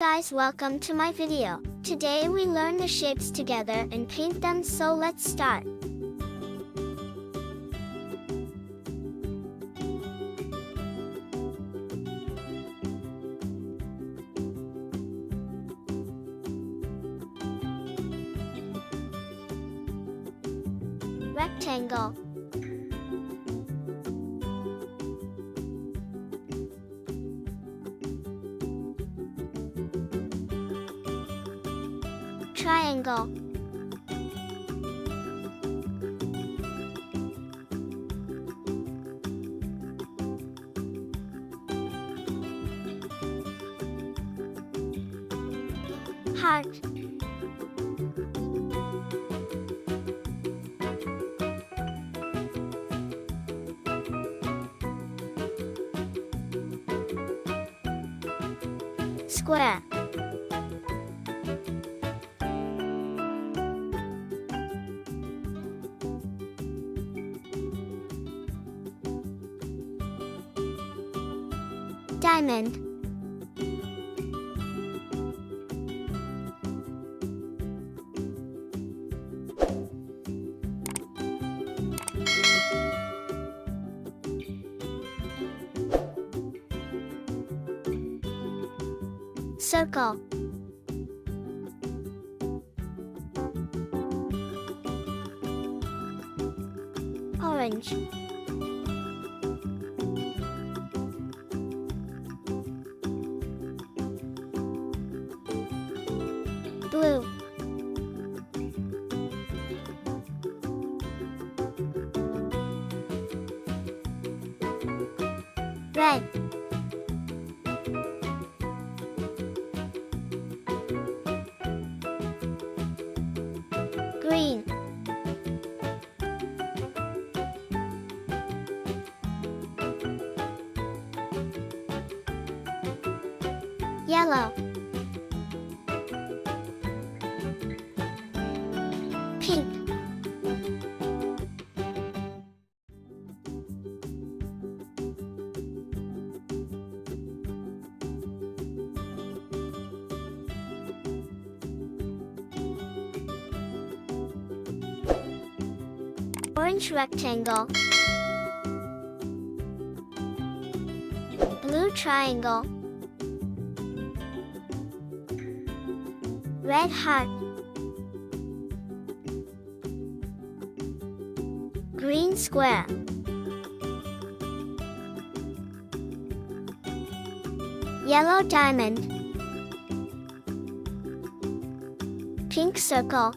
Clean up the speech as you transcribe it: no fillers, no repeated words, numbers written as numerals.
Guys, welcome to my video. Today we learn the shapes together and paint them, so let's start. Rectangle. Triangle. Heart. Square. Diamond. Circle. Orange. Blue. Red. Green. Yellow. Pink. Orange rectangle. Blue triangle. Red heart. Green square. Yellow diamond. Pink circle.